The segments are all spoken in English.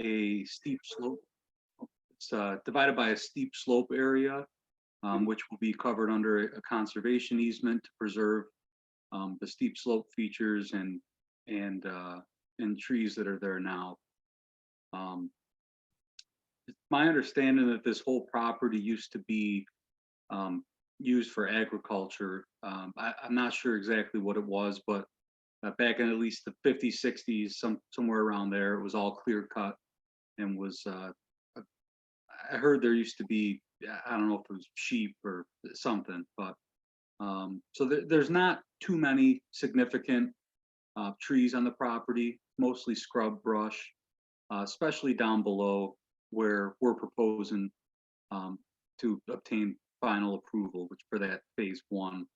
a steep slope. It's divided by a steep slope area, which will be covered under a conservation easement to preserve the steep slope features and trees that are there now. It's my understanding that this whole property used to be used for agriculture. I'm not sure exactly what it was, but back in at least the 50s, 60s, somewhere around there, it was all clear cut and was. I heard there used to be, I don't know if it was sheep or something, but so there's not too many significant trees on the property, mostly scrub brush, especially down below where we're proposing to obtain final approval, which for that phase one,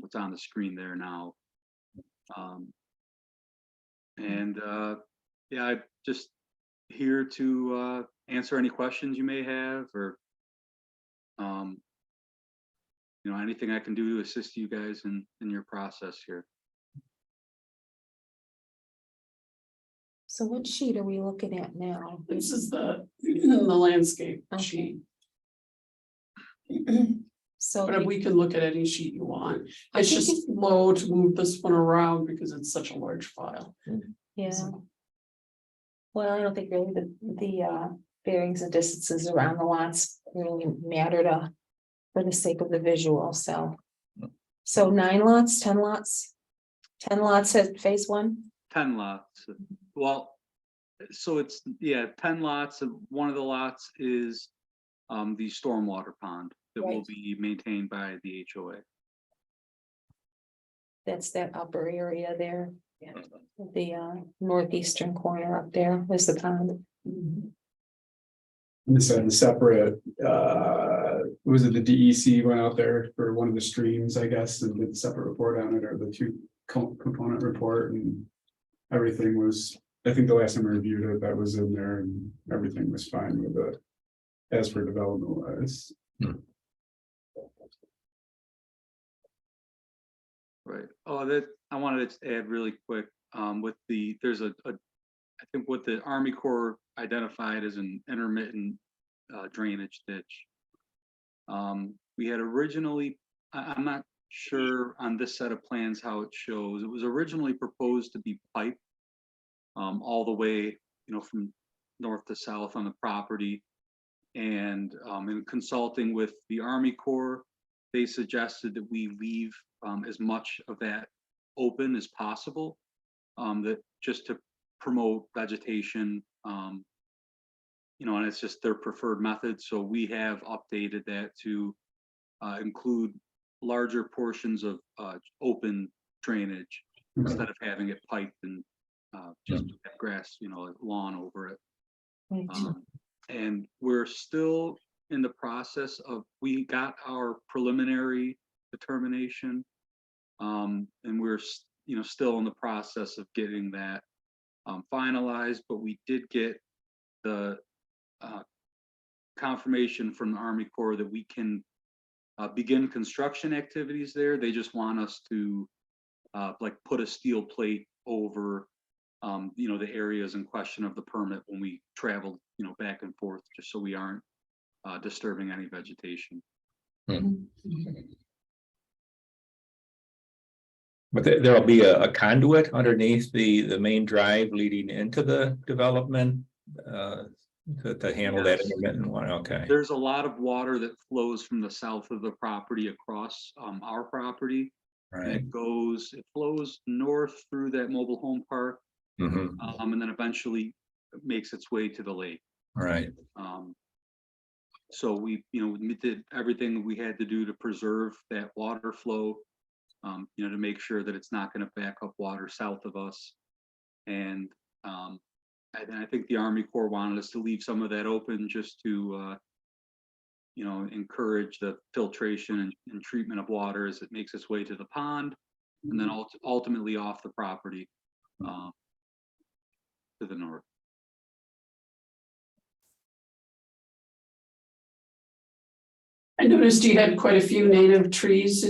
what's on the screen there now. Yeah, I'm just here to answer any questions you may have, or anything I can do to assist you guys in your process here. So what sheet are we looking at now? This is the landscape sheet, So but we can look at any sheet you want. I It's think just slow to move this one around because it's such a large file. yeah. Well, I don't think really the bearings and distances around the lots really matter for the sake of the visual, so. So 9 lots, 10 lots? 10 lots at phase one? 10 lots. Well, so it's, 10 lots. One of the lots is the stormwater pond that will Right. be maintained by the HOA. That's that upper area there. The northeastern corner up there is the pond. This had a separate, was it the DEC went out there for one of the streams, I guess, and did a separate report on it, or the two component report, and everything was, I think the last time I reviewed it, that was in there and everything was fine with it as for development wise. Right. Oh, that I wanted to add really quick, there's I think what the Army Corps identified as an intermittent drainage ditch. We had originally, I'm not sure on this set of plans how it shows. It was originally proposed to be piped all the way, from north to south on the property. And in consulting with the Army Corps, they suggested that we leave as much of that open as possible, that just to promote vegetation, and it's just their preferred method. So we have updated that to include larger portions of open drainage instead of having it piped and just have grass, lawn over it. And we're still in the process of, we got our preliminary determination, and we're still in the process of getting that finalized, but we did get the confirmation from the Army Corps that we can begin construction activities there. They just want us to put a steel plate over the areas in question of the permit when we travel back and forth, just so we aren't disturbing any vegetation. But there'll be a conduit underneath the main drive leading into the development to handle that Yes. intermittent one. Okay. There's a lot of water that flows from the south of the property across our property. And Right. it flows north through that mobile home park, Mhm. and then eventually makes its way to the lake. Right. So we did everything we had to do to preserve that water flow, to make sure that it's not going to back up water south of us. And I think the Army Corps wanted us to leave some of that open just to, encourage the filtration and treatment of water as it makes its way to the pond, and then ultimately off the property to the north. I noticed you had quite a few native trees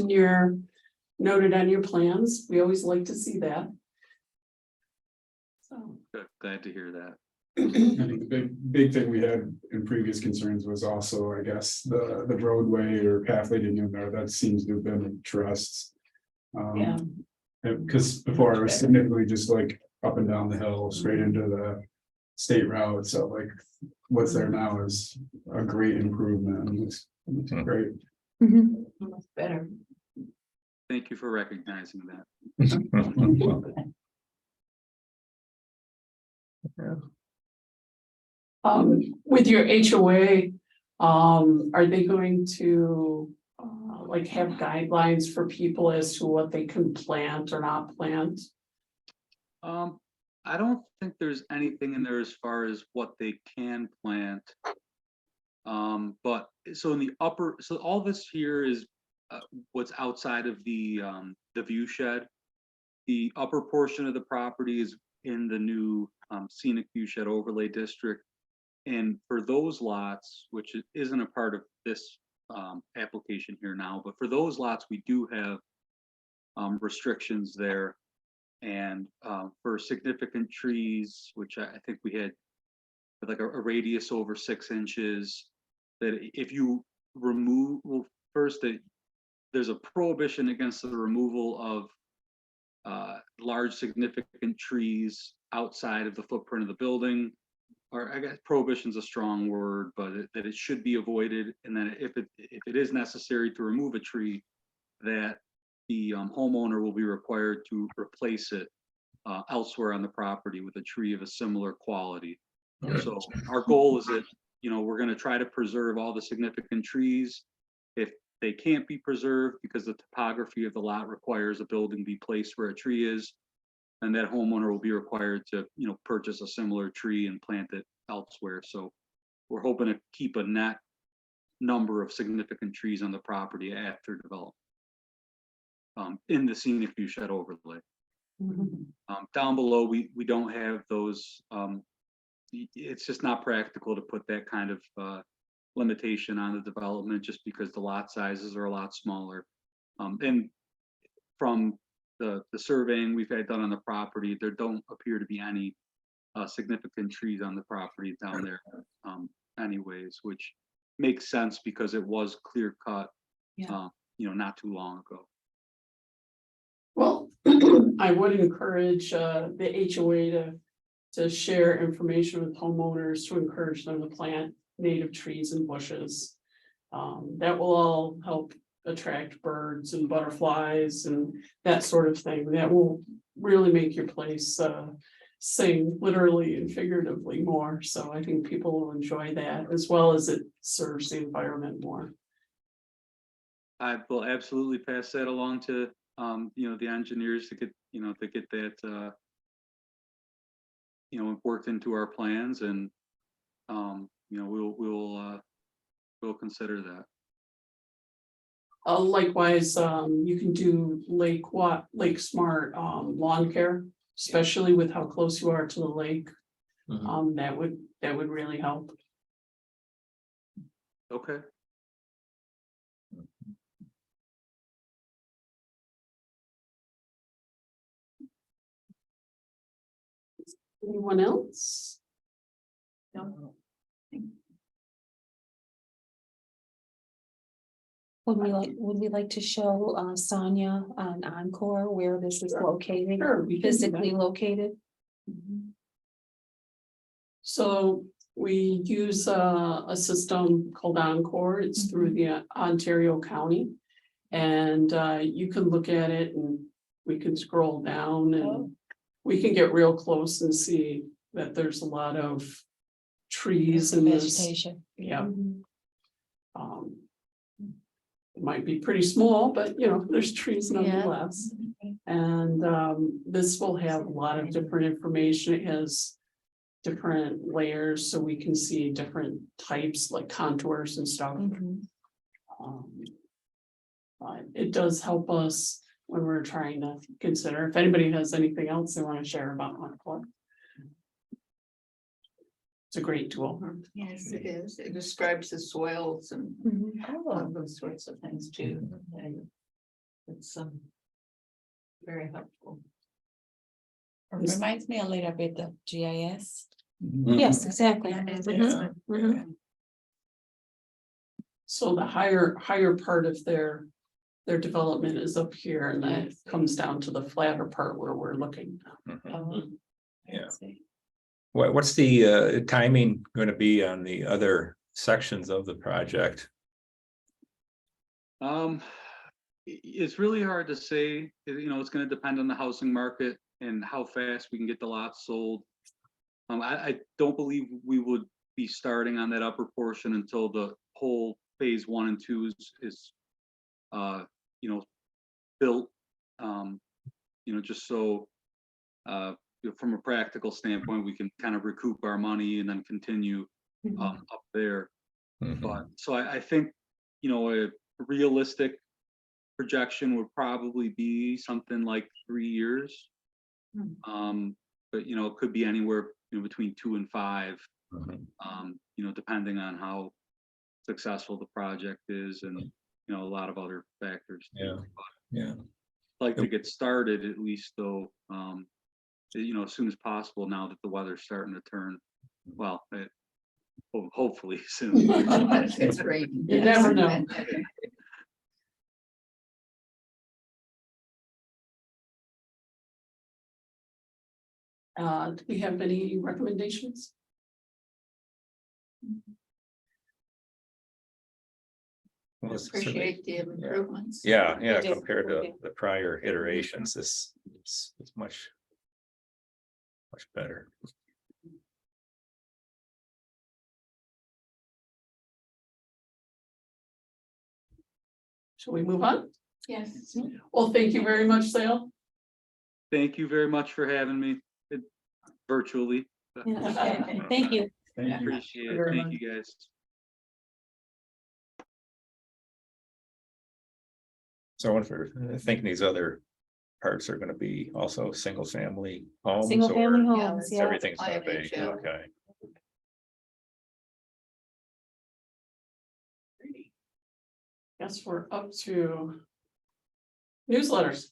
noted on your plans. We always like to see that. So, Good. Glad to hear that. think the big thing we had in previous concerns was also, I guess, the roadway or path leading in there, that seems to have been addressed. Yeah. Because before I was significantly just like up and down the hill, straight into the state route, so like what's there now is a great improvement, and it's great. Mhm. Much better. Thank you for recognizing that. With your HOA, are they going to like have guidelines for people as to what they can plant or not plant? I don't think there's anything in there as far as what they can plant. But so in the upper, so all this here is what's outside of the view shed. The upper portion of the property is in the new scenic view shed overlay district. And for those lots, which isn't a part of this application here now, but for those lots, we do have restrictions there. And for significant trees, which I think we had like a radius over 6 inches, that if you remove, well, first that there's a prohibition against the removal of large significant trees outside of the footprint of the building. Or I guess prohibition's a strong word, but that it should be avoided, and that if it is necessary to remove a tree, that the homeowner will be required to replace it elsewhere on the property with a tree of a similar quality. So our goal is that, you know, we're going to try to preserve all the significant trees. If they can't be preserved because the topography of the lot requires a building be placed where a tree is, and that homeowner will be required to, you know, purchase a similar tree and plant it elsewhere. So we're hoping to keep a net number of significant trees on the property after development in the scenic view shed overlay. Down below, we don't have those. It's just not practical to put that kind of limitation on the development just because the lot sizes are a lot smaller. And from the surveying we've had done on the property, there don't appear to be any significant trees on the property down there anyways, which makes sense because it was clear cut, Yeah. you know, not too long ago. Well, I would encourage the HOA to share information with homeowners to encourage them to plant native trees and bushes. That will all help attract birds and butterflies and that sort of thing. That will really make your place sing literally and figuratively more. So I think people will enjoy that, as well as it serves the environment more. I will absolutely pass that along to you know, the engineers to get, you know, to get that you know, worked into our plans, and you know, we'll consider that. Likewise, you can do Lake Smart lawn care, especially with how close you are to the lake. That would really help. Okay. Anyone else? No. Would we like to show Sonia on Encore where this is located, Sure, we can do that. physically located? So we use a system called Encore. It's through the Ontario County. And you can look at it and we can scroll down and we can get real close and see that there's a lot of trees in this. Vegetation. Yeah. Mhm. It might be pretty small, but you know, there's trees nonetheless. And this will have a lot of different information. It has different layers so we can see different types like contours and stuff. Mhm. But it does help us when we're trying to consider. If anybody has anything else they want to share about Encore. It's a great tool. Yes, it is. It describes the soils and Mhm. all of those sorts of things too. And it's very helpful. It reminds me a little bit of GIS. Yes, exactly. Yeah, it's- Mhm, mhm. So the higher part of their development is up here and then it comes down to the flatter part where we're looking. Mhm. Yeah. See. What's the timing going to be on the other sections of the project? It's really hard to say, it's gonna depend on the housing market and how fast we can get the lots sold. I don't believe we would be starting on that upper portion until the whole phase 1 and 2 is built. Just so, from a practical standpoint, we can kind of recoup our money and then continue up there. Mhm. But so I think, a realistic projection would probably be something like 3 years. But it could be anywhere between 2 and 5, Mhm. depending on how successful the project is and, a lot of other factors. too. Yeah. Yeah. Like to get started at least though, as soon as possible now that the weather's starting to turn. Well, hopefully soon. It's raining. You never know. Do we have any recommendations? Well, it's certainly- Appreciate the improvements. Yeah, We do, compared we to do. the prior iterations, it's much better. Shall we move on? Yes. Well, thank you very much, Sale. Thank you very much for having me virtually. Yeah, okay. Thank you. Thank you. Appreciate it. Very Thank you, guys. So I wonder if I think these other parts are gonna be also single family homes. Single family or homes, yeah. Everything's gonna be, INHO. okay. Guess we're up to newsletters.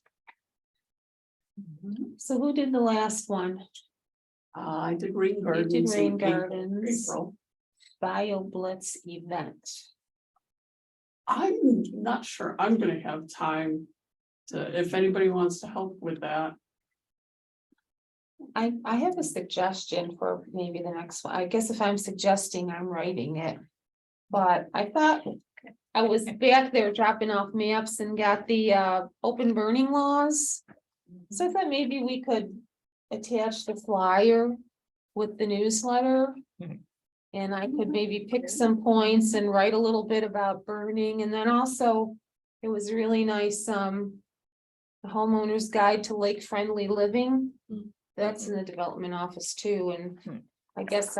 So who did the last one? I did Rain You Gardens. did in Rain Gardens, April. Bio Blitz event. I'm not sure I'm gonna have time to, if anybody wants to help with that. I have a suggestion for maybe the next one. I guess if I'm suggesting, I'm writing it. But I thought I was back there dropping off maps and got the open burning laws. So I thought maybe we could attach the flyer with the newsletter. Mhm. And I could maybe pick some points and write a little bit about burning, and then also it was really nice, the homeowner's guide to lake friendly living. That's in the development office too, and I guess,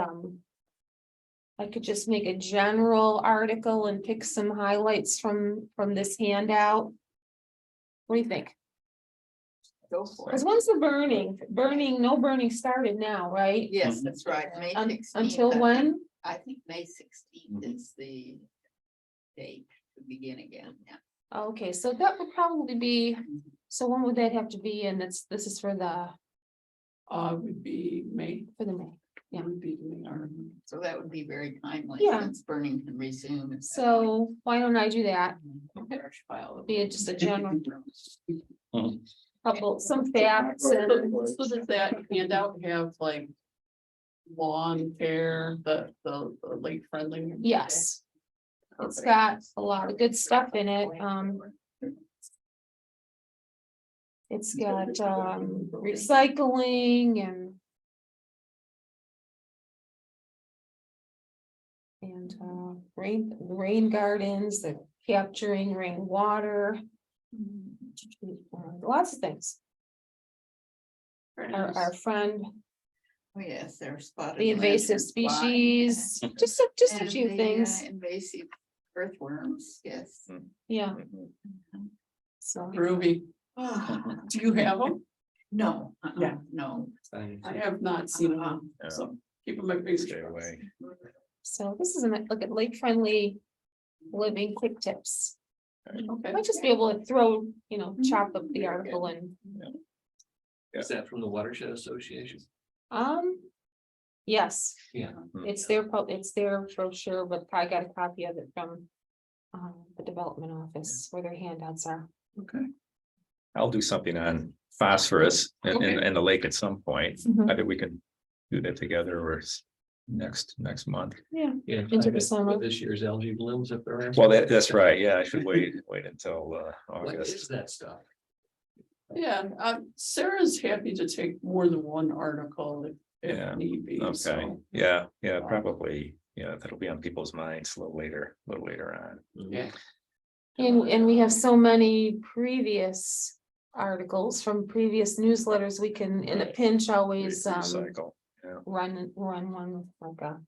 I could just make a general article and pick some highlights from this handout. What do you think? Go for Cause it. when's the no burning started now, right? Yes, that's right. May 16th, Until I when? think. I think May 16th is the date to begin again. Yeah. Okay, so that would probably be, so when would that have to be? And this is for the Would be May. May. Yeah. Would be May or- So that would be very timely. Yeah. Since burning can resume. at that So why don't I do that? point. Be just a general Mhm. couple, some facts and, So does that handout have like lawn care, the lake friendly? yes. It's got a lot of good stuff in it. It's got recycling and rain gardens, the capturing rainwater. Lots of things. Our friend, Oh, yes, they're spotted. the invasive lizards fly. species, just a And few the, things, Invasive earthworms, yes. yeah, Mhm. so. Groovy. Ah, Do you have them? No, Yeah. no. I have not seen them, so keeping my fingers Stay crossed. away. So this is a look at lake friendly living quick tips. Okay. Might just be able to throw, chop up the article and, Is that from the Watershed Association? um. Yes, Yeah. it's their brochure, but I got a copy of it from. The development office where their handouts are. Okay. I'll do something on phosphorus in the lake at some point. Mhm. I think we can do that together or next month. Yeah. Into the summer. This year's algae blooms if there are. Well, that's right. Yeah, I should wait until What is August. that stuff? Yeah, Sarah's happy to take more than one article Yeah, if need be, Okay, so. yeah, probably, that'll be on people's minds a little later on. Yeah. And we have so many previous articles from previous newsletters, we can, in a pinch, always, Recycle. run one, like a.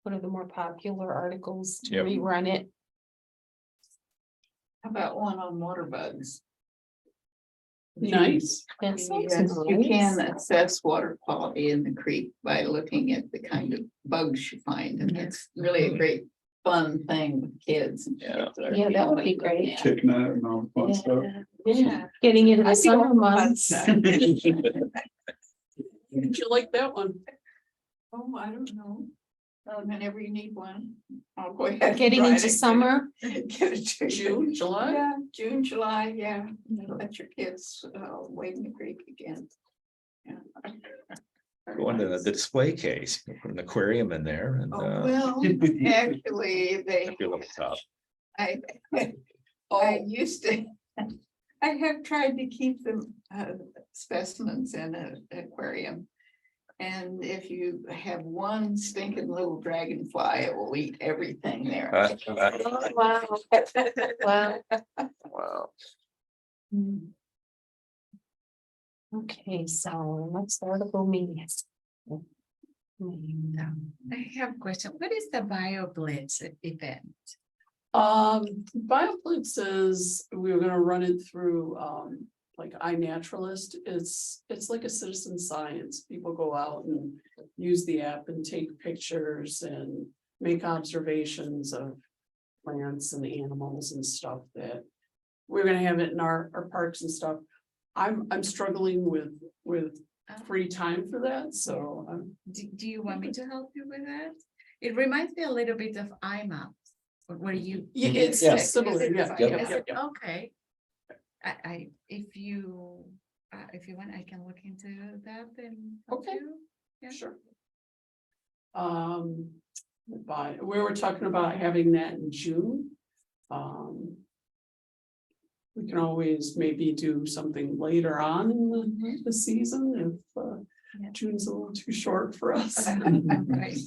One of the more popular articles to Yep. rerun it. How about one on water bugs? Nice. That sounds Yes, you can nice. assess water quality in the creek by looking at the kind of bugs you find, and it's really a great fun thing with kids. And Yeah. kids are Yeah, that would be really great. looking at. Kicking it and all fun stuff. Yeah, getting into the summer months. Did you like that one? Oh, I don't know. Whenever you need one, I'll go ahead. and Getting try into to summer, Get it to you. June, July? Yeah, June, July, yeah. Let your kids wade in the creek again. Yeah. Go into the display case, put an aquarium in there and. Oh, well, actually, they, That'd be a little tough. I Oh, used to, I have tried to keep them specimens in an aquarium. And if you have one stinking little dragonfly, it will eat everything there. wow, wow. Wow. Hmm. Okay, so next article means. I have a question. What is the BioBlitz event? BioBlitz is, we were gonna run it through, like iNaturalist. It's like a citizen science. People go out and use the app and take pictures and make observations of plants and animals and stuff that we're gonna have it in our parks and stuff. I'm struggling with free time for that, so Do you want me to help you with that? It reminds me a little bit of IMAP, where you. yeah, it's Yeah. similar, yeah, Is yeah. Okay. If you want, I can look into that and. help Okay. you. Yeah. Sure. But we were talking about having that in June. We can always maybe do something later on in the season if Yeah. June's a little too short for us. Right.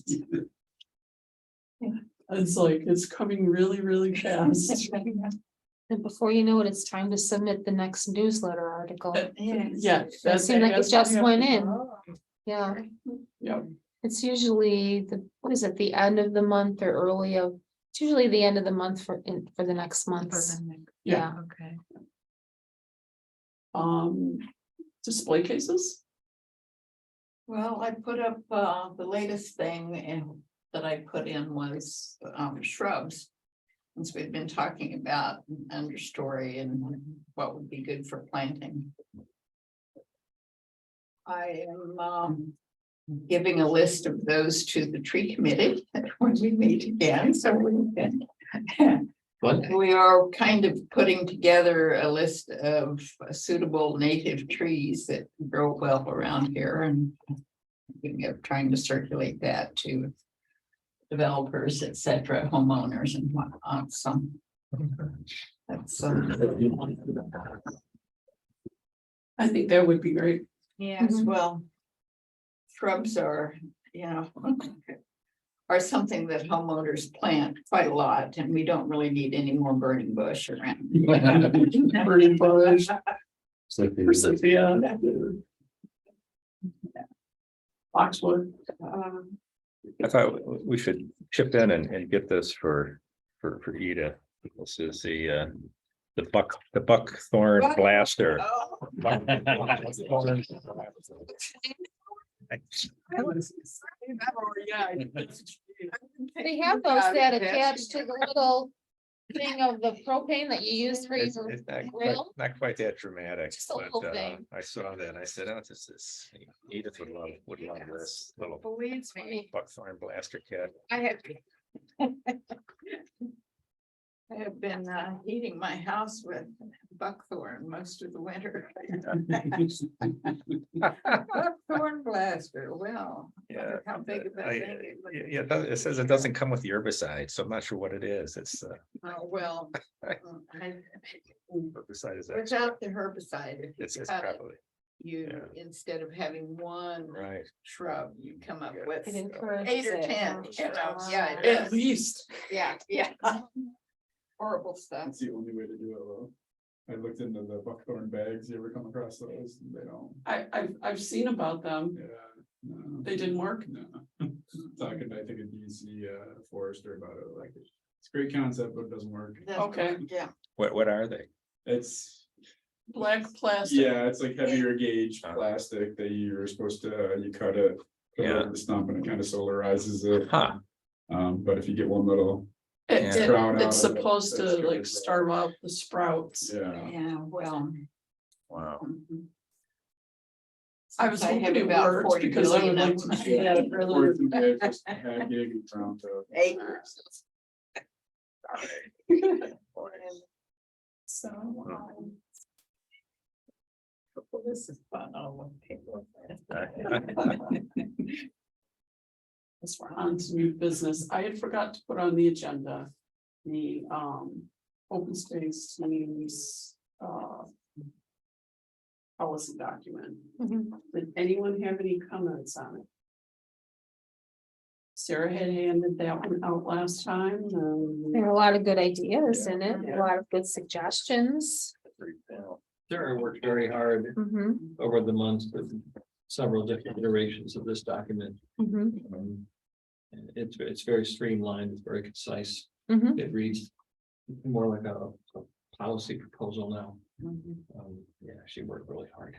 It's like, it's coming really, really fast. And before you know it, it's time to submit the next newsletter article. Yeah. It seemed like it has to just went happen. in. Yeah, Yep, it's usually what is it, the end of the month or it's usually the end of the month for the next month's. yeah. Okay. Display cases. Well, I put up, the latest thing and that I put in was, shrubs. Since we've been talking about understory and what would be good for planting. I am, giving a list of those to the tree committee when we meet again, so we can. We are kind of putting together a list of suitable native trees that grow well around here and trying to circulate that to developers, et cetera, homeowners and whatnot, so. That's, I think that would be great. yes, Mhm. well, shrubs are, are something that homeowners plant quite a lot, and we don't really need any more burning bush around. Burning bush, forsythia. Boxwood. I thought we should chip in and get this for Edith. This is the buckthorn blaster. Yeah. They have those that attach to the little thing of the propane that you use for It's your it's not quite, grill? not quite that dramatic, Just a but little thing. I saw that, and I said, oh, this is, Edith would love this little Believes me, buckthorn blaster kit. I have, I have been heating my house with buckthorn most of the winter. Buckthorn blaster, well. Yeah. How big of a I- thing it would Yeah, it says it doesn't come with the herbicide, so I'm not sure what it is. It's Oh, well. herbicide is that, Without the herbicide, if it's you cut it, probably, you, yeah. instead of having one right. shrub, you come up Yeah. with It encourages 8 or it, 10, don't you you? know, yeah, it At does. least, Yeah, yeah. Horrible stuff. That's the only way to do it, though. I looked into the buckthorn bags, you ever come across those? They don't, I've seen about them. yeah. No. They didn't work. No. Talking, I think, a DC forester about it, like, it's a great concept, but it doesn't work. Doesn't Okay. work, Yeah. What are they? It's, Black plastic. yeah, it's like heavier gauge Uh. plastic that you're supposed to, you cut it. Put it Yeah. over the stump and it kind of solarizes it. Huh. But if you get one little, It- Yeah. Sprout out it's of it, supposed to that's like good. starve out the sprouts. yeah. Yeah, well. Wow. I was since hoping have it about worked 40 because I would billion like of to them. see that really. Or some guy just had gig in Toronto. Acres. So, Well, this is fun. I want people. as we're on to new business, I had forgot to put on the agenda. The open space teams policy document. Mhm. Did anyone have any comments on it? Sarah had handed that one out last time. There are a lot of good ideas in it, Yeah. a lot of good suggestions. Sarah worked very hard Mhm, over the months with several different iterations of this document. mhm, And it's very streamlined, it's very concise. mhm. It reads more like a policy proposal now. Yeah, she worked really hard.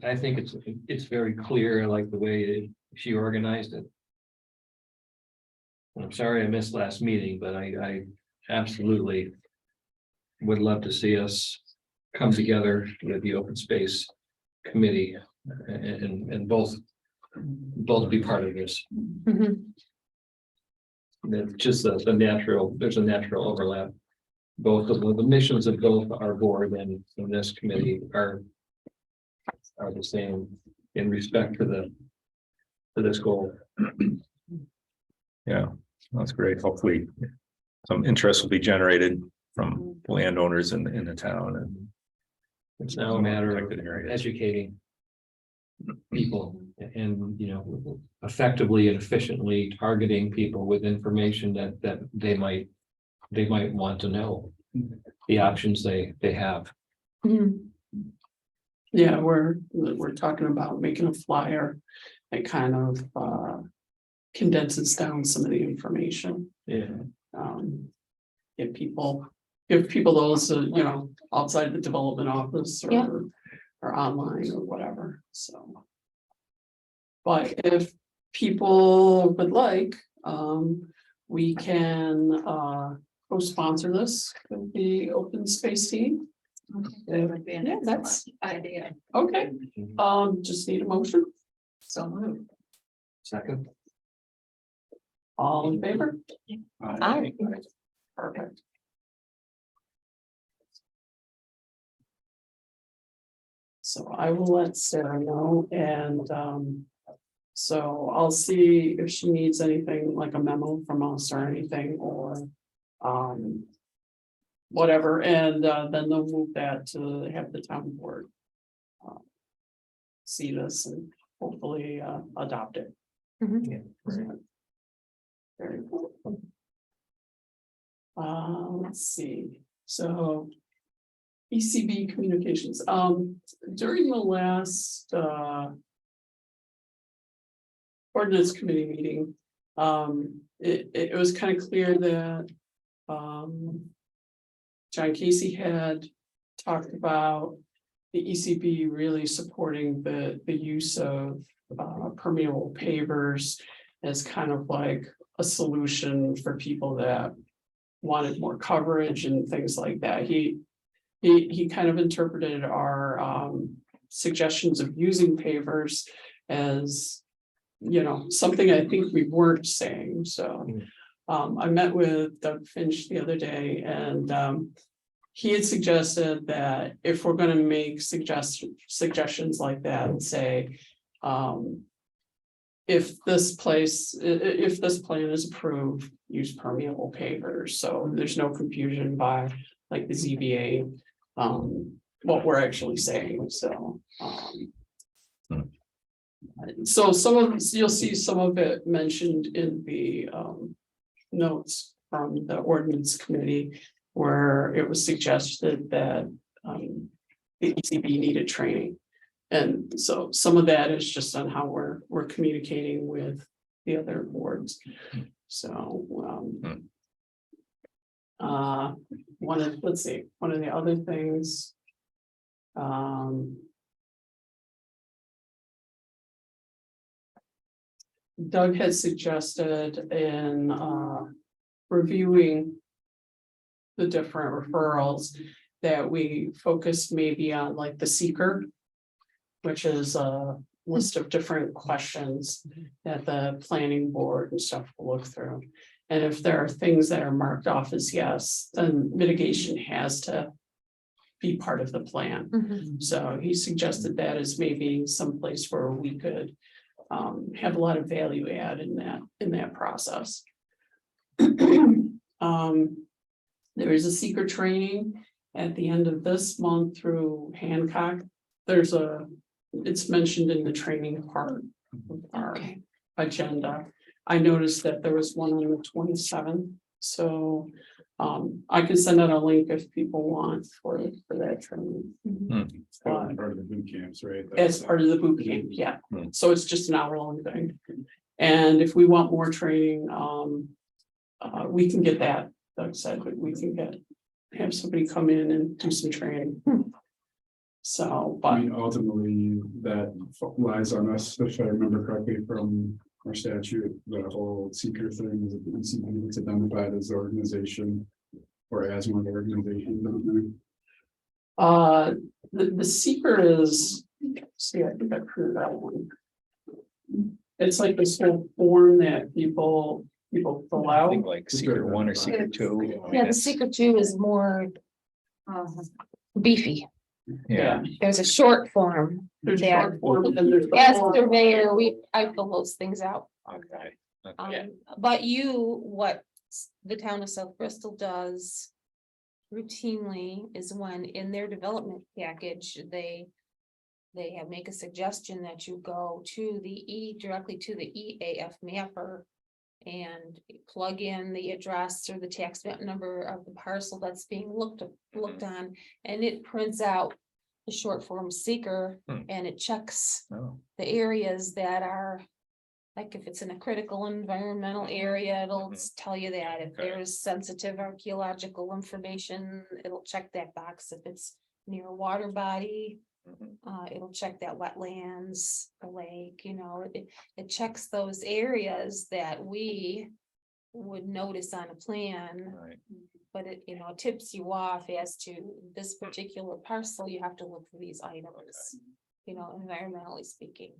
I think it's very clear. I like the way she organized it. I'm sorry I missed last meeting, but I absolutely would love to see us come together with the open space committee and both be part of this. Mhm. It's just the natural, there's a natural overlap. Both of the missions of both our board and this committee are the same in respect to this goal. Yeah, that's great. Hopefully, some interest will be generated from landowners in the town and. It's now a matter of Affected areas. educating people and, effectively and efficiently targeting people with information that they might want to know. The options they have. Mhm. Yeah, we're talking about making a flyer that kind of condenses down some of the information. Yeah. Give people those, outside the development office Yeah. or online or whatever, so. But if people would like, we can co-sponsor this with the open space team. That would be an Yeah, excellent that's- idea. Okay, just need a motion, So moved. Second. all in favor? Aye. Perfect. So I will let Sarah know and so I'll see if she needs anything like a memo from us or anything or whatever, and then they'll move that to have the town board see this and hopefully adopt it. Mhm. Very cool. Let's see, so. ECB communications, during the last, ordinance committee meeting, it was kind of clear that, John Casey had talked about the ECB really supporting the use of, permeable pavers as kind of like a solution for people that wanted more coverage and things like that. He kind of interpreted our suggestions of using pavers as, you know, something I think we weren't saying, so. I met with Doug Finch the other day and he had suggested that if we're gonna make suggestions like that and say, if this plan is approved, use permeable pavers, so there's no confusion by like the ZBA, what we're actually saying, so. So some of, you'll see some of it mentioned in the notes from the ordinance committee, where it was suggested that the ECB needed training. And so some of that is just on how we're communicating with the other boards. So one of the other things. Doug had suggested in reviewing the different referrals that we focus maybe on like the seeker, which is a list of different questions that the planning board and stuff will look through. And if there are things that are marked off as yes, then mitigation has to be part of the plan. So he suggested that as maybe someplace where we could have a lot of value add in that process. There is a seeker training at the end of this month through Hancock. It's mentioned in the training part of our agenda. I noticed that there was one on the 27th, so I can send out a link if people want for that training. Part of the boot camps, right? As part of the boot camp, yeah. Hmm. So it's just an hour-long thing. And if we want more training, we can get that. Doug said, but we can have somebody come in and do some training. So, I but mean, ultimately, that lies on us, if I remember correctly from our statute, the whole seeker thing is that the ECB is identified as the organization. Or as one of the organizations, don't they? the seeker is, see, I think I proved that one. It's like this whole form that people fill I out. think like secret one or secret two. I mean, Yeah, the it's- secret 2 is more beefy. Yeah, There's a short form. There's Yeah. short form, and then there's the As long- surveyor, I fill those things out. okay. Yeah. But what the town of South Bristol does routinely is when in their development package, they have make a suggestion that you go to directly to the EAF mapper and plug in the address or the tax map number of the parcel that's being looked on, and it prints out the short form seeker, and it checks Oh, the areas that are, like if it's in a critical environmental area, it'll tell you that. If Okay. there's sensitive archaeological information, it'll check that box. If it's near a water body, it'll check that wetlands, the lake, it checks those areas that we would notice on a plan. right. But it, tips you off as to this particular parcel, you have to look for these items, environmentally speaking.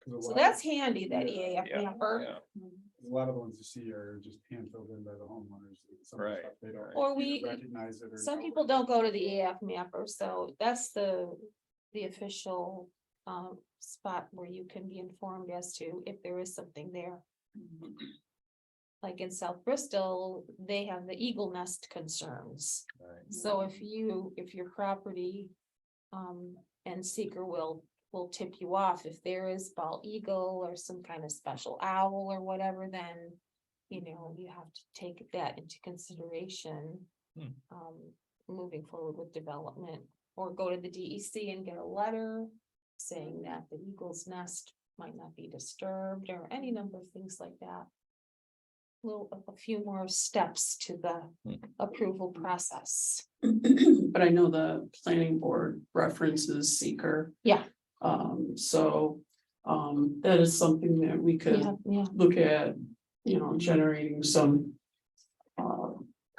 'Cause a So lot- that's handy, that Yeah. EAF Yeah, mapper. yeah. A lot of the ones you see are just hand filled in by the homeowners. Some of the Right, stuff They don't. Or either recognize it or. Some know people it. don't go to the EAF mapper, so that's the official spot where you can be informed as to if there is something there. Like in South Bristol, they have the eagle nest concerns. Right. So if your property and seeker will tip you off if there is bald eagle or some kind of special owl or whatever, then you have to take that into consideration. Moving forward with development, or go to the DEC and get a letter saying that the eagle's nest might not be disturbed, or any number of things like that. A few more steps to the approval process. But I know the planning board references seeker. Yeah. So that is something that we could Yeah. look at, generating some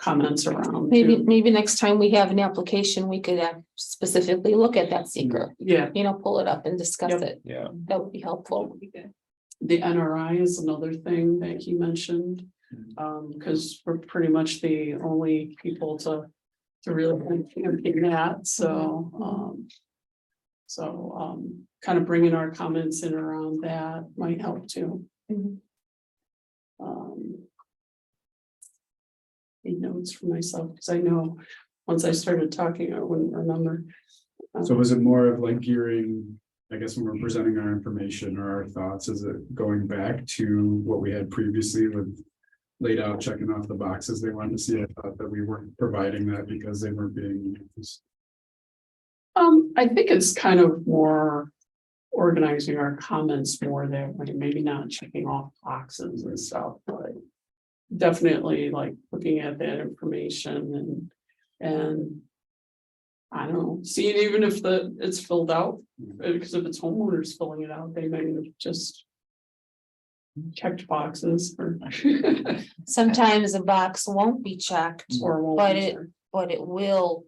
comments around. Maybe, too. maybe next time we have an application, we could specifically look at that seeker, Yeah, pull it up and discuss Yep. it. Yeah. That would be helpful. the NRI is another thing that he mentioned. Because we're pretty much the only people to really champion that, so, kind of bringing our comments in around that might help too. Mhm. Need notes for myself, because I know, once I started talking, I wouldn't remember. So was it more of like gearing, I guess when we're presenting our information or our thoughts, is it going back to what we had previously with laid out, checking off the boxes they wanted to see? I thought that we weren't providing that because they weren't being used. I think it's kind of more organizing our comments more that way, maybe not checking off boxes and stuff, but definitely like looking at that information and I don't know, seeing even if it's filled out, because if it's homeowners filling it out, they may have just checked boxes or Sometimes a box won't be checked, or won't But be it- there. but it will.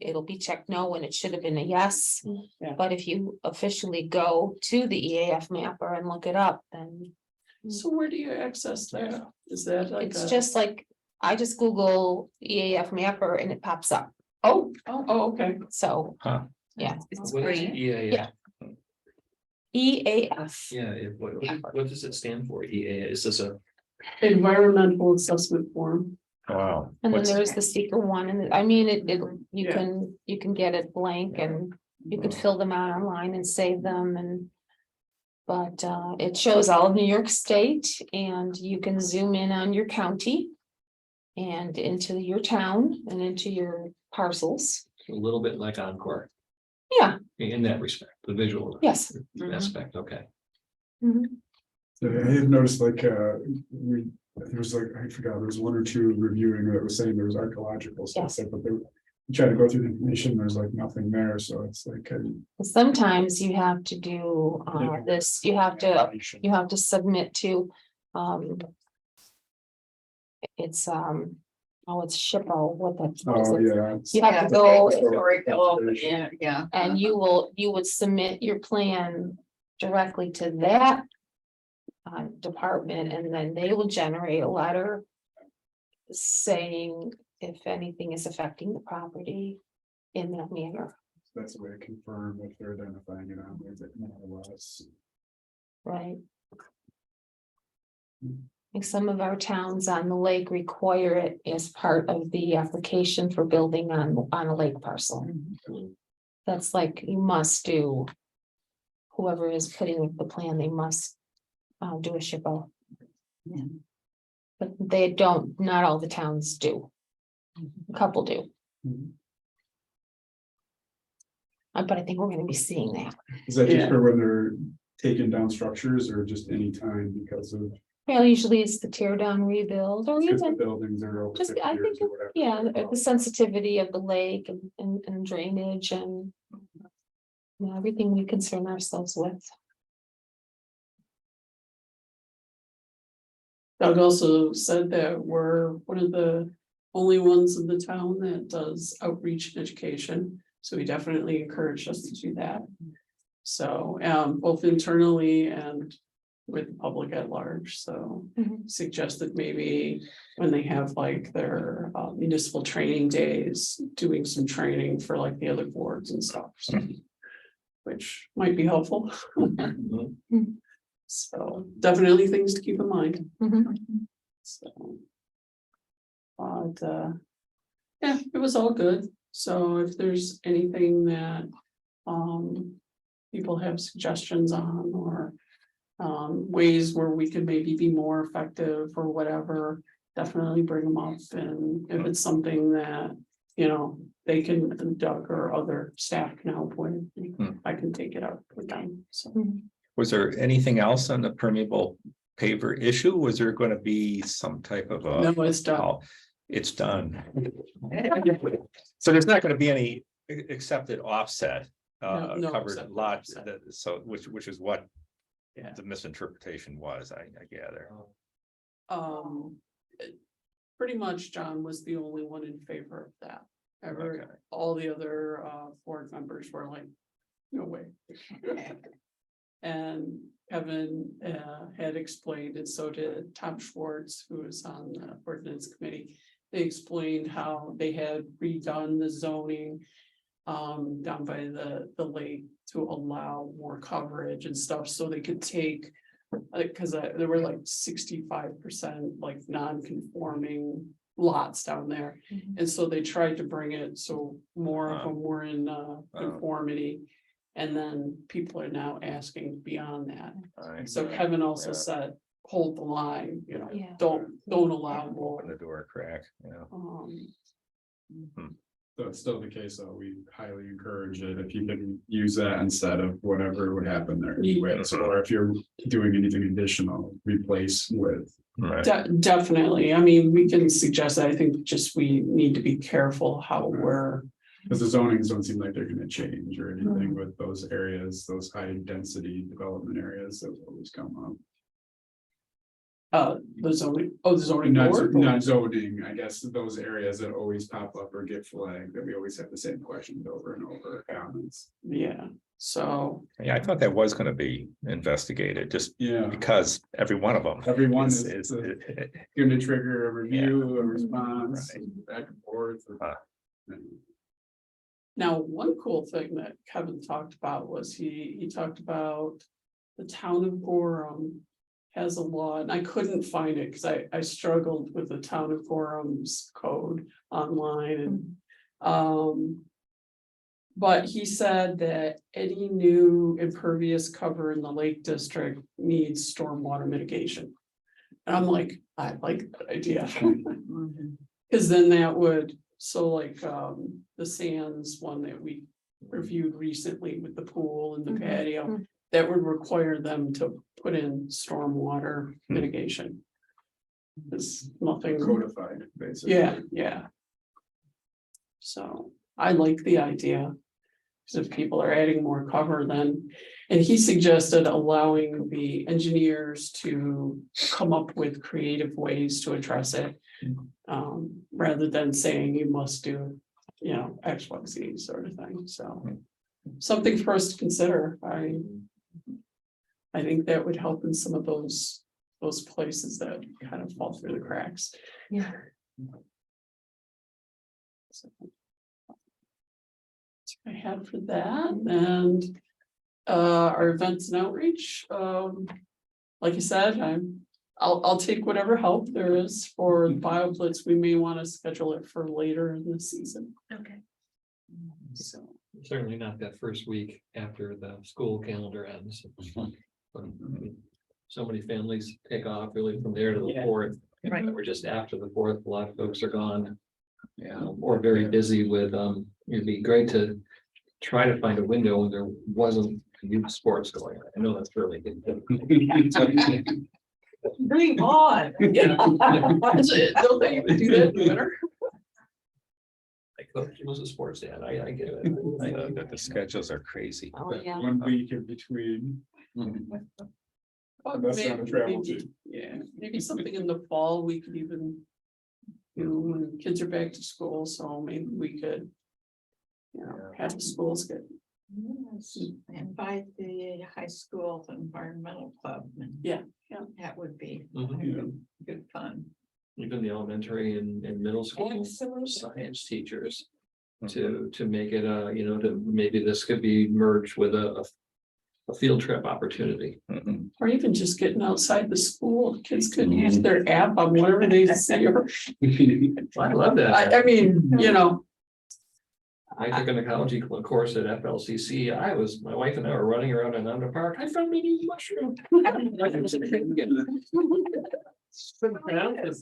It'll be checked no when it should have been a yes. Yeah. But if you officially go to the EAF mapper and look it up, then So where do you access that? Is that like it's a? just like, I just Google EAF mapper and it pops up. Oh, okay. So, Huh. yeah, It's What is free. EAA? Yeah. EAF. Yeah, what does it stand for? EAA, is this a? Environmental assessment form. Wow. And then What's- there's the seeker one, and I mean, Yeah. you can get it blank and you could fill them out online and save them and. But it shows all of New York State and you can zoom in on your county. And into your town and into your parcels. A little bit like Encore Yeah, in that respect, the visual. yes. Aspect, okay. Mhm. So I had noticed like, there was like, I forgot, there was one or two reviewing that was saying there was archaeological stuff, Yes. but they try to go through the information, there's like nothing there, so it's like. Sometimes you have to do this, you have to submit to, it's, it's SHPO, what that's. Oh, yeah. it's- You have Yeah, to go historical, yeah. and you would submit your plan directly to that. Department, and then they will generate a letter. Saying if anything is affecting the property in that manner, That's a way to confirm if they're identifying it on there, that more or less. right? Like some of our towns on the lake require it as part of the application for building on a lake parcel. That's like, you must do. Whoever is putting the plan, they must do a SHPO. Yeah. But they don't, not all the towns do. A couple do. Mhm. But I think we're gonna be seeing that. Is that just Yeah. for when they're taking down structures or just any time because of? Well, usually it's the tear down, rebuild, or Because the even, buildings are over just, 50 I years think, or whatever. yeah, the sensitivity of the lake and drainage and. Everything we concern ourselves with. Doug also said that we're one of the only ones in the town that does outreach and education, so we definitely encourage us to do that. So, both internally and with the public at large, so Mhm. suggested maybe when they have like their municipal training days, doing some training for like the other boards and stuff. So, which might be helpful. So definitely things to keep in mind. Mhm. So. But, yeah, it was all good. So if there's anything that, people have suggestions on or, ways where we could maybe be more effective or whatever, definitely bring them up. And if it's something that, they can, Doug or other staff can help with, I can take it up with them, so. Was there anything else on the permeable paver issue? Was there going to be some type of a? No, it's done. Oh, it's done. So there's not going to be any accepted offset, No covered accepted lots, offset. so which is what. Yeah. The misinterpretation was, I gather. Um, pretty much John was the only one in favor of that. Okay. All the other board members were like, no way. And Kevin had explained, and so did Tom Schwartz, who was on the ordinance committee. They explained how they had redone the zoning down by the lake to allow more coverage and stuff, so they could take, because there were like 65% like non-conforming lots down there. Mhm. And so they tried to bring it so more of Wow. them were in conformity. And then people are now asking beyond that. I- So Kevin also Yeah. said, hold the line, you know, Yeah. don't allow Open more. the door a crack, yeah. So it's still the case, though, we highly encourage it if you can use that instead of whatever would happen there anyways, or if you're doing anything additional, replace with. Right. Definitely, I mean, we can suggest, I think just we need to be careful how we're, Because the zonings don't seem like they're gonna change or anything with those areas, those high density development areas that always come up. the zoning Not, board. not zoning, I guess, those areas that always pop up or get flagged, that we always have the same questions over and over, comments. Yeah, so, Yeah, I thought that was gonna be investigated, just Yeah, because every one of them. everyone is- is is- gonna trigger a review, a response, Right. back and forth. Huh. now, one cool thing that Kevin talked about was he talked about the town of Gorham has a law, and I couldn't find it because I struggled with the town of Gorham's code online and but he said that any new impervious cover in the Lake District needs stormwater mitigation. And I'm like, I like that idea. Cause then that would, so like, the Sands one that we reviewed recently with the pool and the Mhm. patio. That would require them to put in stormwater Hmm. mitigation. There's nothing, Codified, basically. yeah. So I like the idea. Cause if people are adding more cover then, and he suggested allowing the engineers to come up with creative ways to address it. Rather than saying you must do, you know, X, Y, Z sort of thing, so. Something for us to consider, I think that would help in some of those places that kind of fall through the cracks. Yeah. So, that's what I had for that, and our events and outreach, like I said, I'll take whatever help there is for the Bio Blitz. We may want to schedule it for later in the season. Okay. So, Certainly not that first week after the school calendar ends. But, so many families take off really from there to the Yeah. 4th. Right. We're just after the 4th, a lot of folks are gone. Yeah. Or very busy with, it'd be great to try to find a window when there wasn't youth sports going on. I know that's really difficult. Dream on. yeah. Don't they even do that in the winter? Like, coach was a sports dad, I get it. I know that the schedules are crazy. Oh, yeah. 1 week in between. That's not a travel too. Yeah, maybe something in the fall we could even do when kids are back to school, so maybe we could. You know, have the schools get, Yes, invite the high school environmental club. And yeah. That would be Mhm. good fun. Even the elementary and middle school Absolutely. science teachers. To make it you know, to maybe this could be merged with a field trip opportunity. Mhm. or even just getting outside the school, kids could use their app on whatever they see. Or I love that. I mean, you know, I took an ecology course at FLCC. My wife and I were running around in Under Park. I found a new mushroom.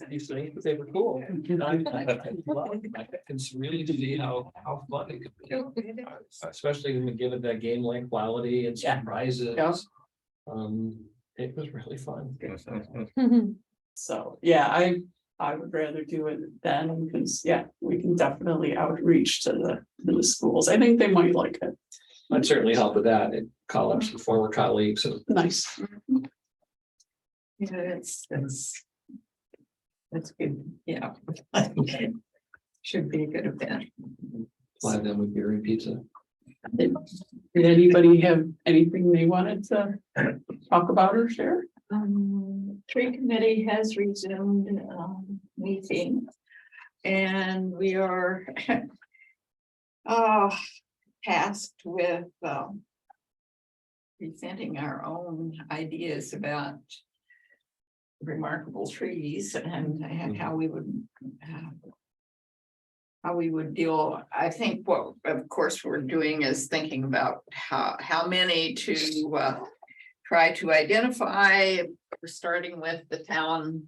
These things, but they were cool. I can really see how fun it could be, especially when given that game like quality and Yeah. surprises. Yeah. It was really fun. so, yeah, I would rather do it then, because, yeah, we can definitely outreach to the schools. I think they might like it. I'd certainly help with that at college, and former colleagues and Nice. Yeah, it's That's good, yeah. Should be a good event. Fly them with beer and pizza. Did anybody have anything they wanted to talk about or share? Tree committee has resumed, meeting. And we are tasked with, presenting our own ideas about remarkable trees and how we would deal. I think what, of course, we're doing is thinking about how many to try to identify. We're starting with the town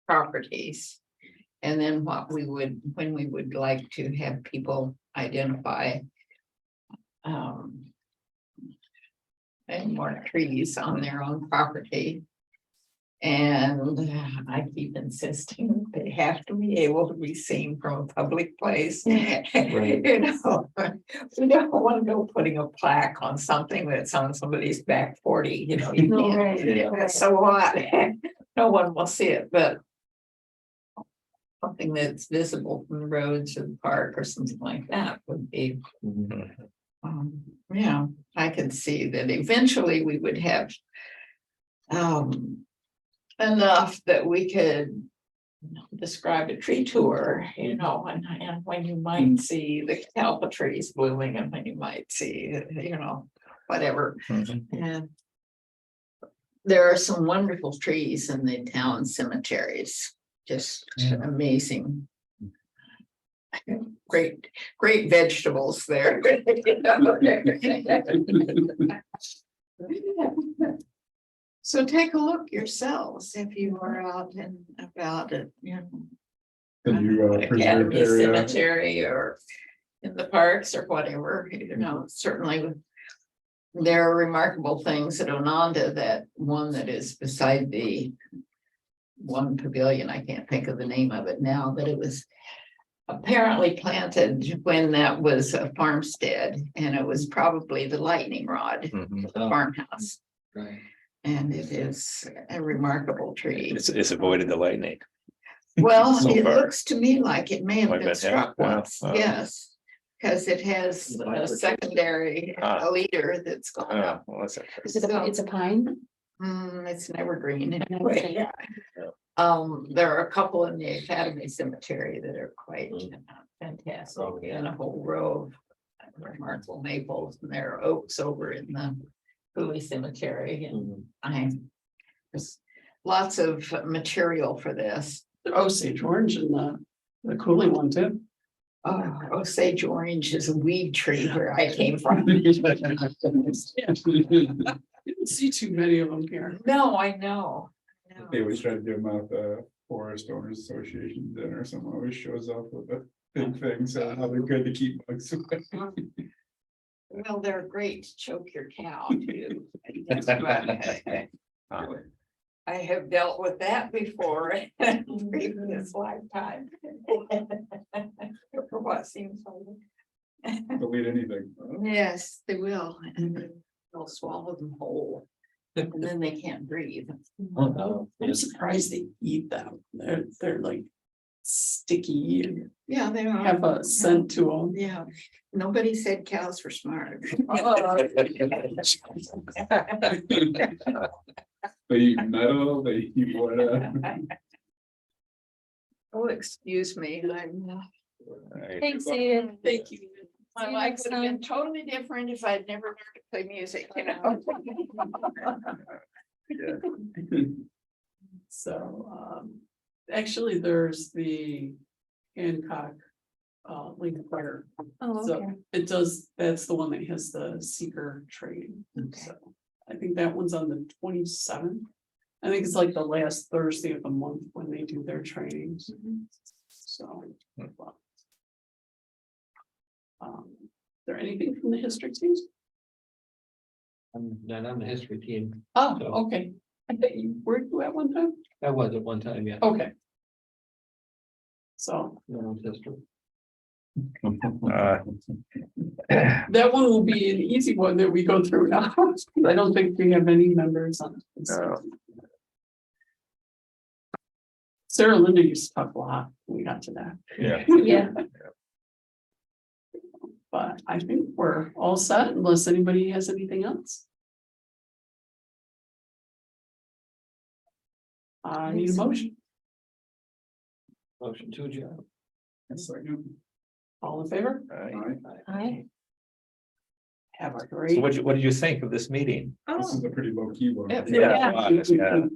properties. And then when we would like to have people identify and more trees on their own property. And I keep insisting they have to be able to be seen from a public place. Right. You know, we don't want to go putting a plaque on something that's on somebody's back 40, you know. You No, can't- right, yeah, right. So what? No one will see it, but something that's visible from the roads or the park or something like that would be, yeah, I could see that eventually we would have enough that we could describe a tree tour, you know, and when you might see the catalpa trees blooming and when you might see, you know, whatever. And there are some wonderful trees in the town cemeteries, just amazing. Great vegetables there. So take a look yourselves if you are out and about it, you know. The new preserved Academy area. Cemetery or in the parks or whatever, you know, certainly. There are remarkable things at Ononda, that one that is beside the one pavilion, I can't think of the name of it now, but it was apparently planted when that was a farmstead, and it was probably the lightning rod for the farmhouse. Right. And it is a remarkable tree. It's avoided the lightning. Well, so it far. looks to me like it may have Might been have been, struck yeah. once, Wow. yes. Because it has a Bifurcation. secondary Ah. leader that's gone Oh, up. well, that's Is interesting. it's a pine? It's an evergreen Okay. anyway. There are a couple in the Academy Cemetery that are quite fantastic, Oh, yeah. and a whole row of remarkable maples, and there are oaks over in the Cooley Cemetery, and there's lots of material for this. Osage orange and the cooling one too. Oh, Osage orange is a weed tree where I came from. You don't see too many of them here. No, I know. I know. They always try to give them out the Forest Owners Association dinner, someone always shows up with a big thing, so how they're good to keep bugs away. Well, they're great to choke your cow too. That's what I have dealt with that before in previous lifetime. For what seems like. They'll eat anything. Yes, they will, and they'll swallow them whole, and then they can't breathe. I'm surprised they eat them. They're like sticky and Yeah, they are. have a scent to them. Yeah, nobody said cows were smart. They eat metal, they eat what, Oh, excuse me, I'm. Right. Thanks, Ian. Thank you. My See you life next would have been time. totally different if I'd never learned to play music, you know. So, actually, there's the Hancock Lincoln Fire. Oh, So okay. it does, that's the one that has the seeker training. Okay. So I think that one's on the 27th. I think it's like the last Thursday of the month when they do their trainings. So. Is there anything from the history teams? I'm not on the history team. Oh, So- okay. I bet you were you at one time? I was at one time, yeah. Okay. So No, history. that one will be an easy one that we go through now. I don't think we have any members on. No. Sarah and Linda used to talk a lot when we got to that. Yeah. Yeah. But I think we're all set unless anybody has anything else. I need a motion. Motion to adjourn. Yes, I do. All in favor? All right. All right, Hi. Have a So great. what did you think of this meeting? this is a pretty low key one. Yeah. Yeah.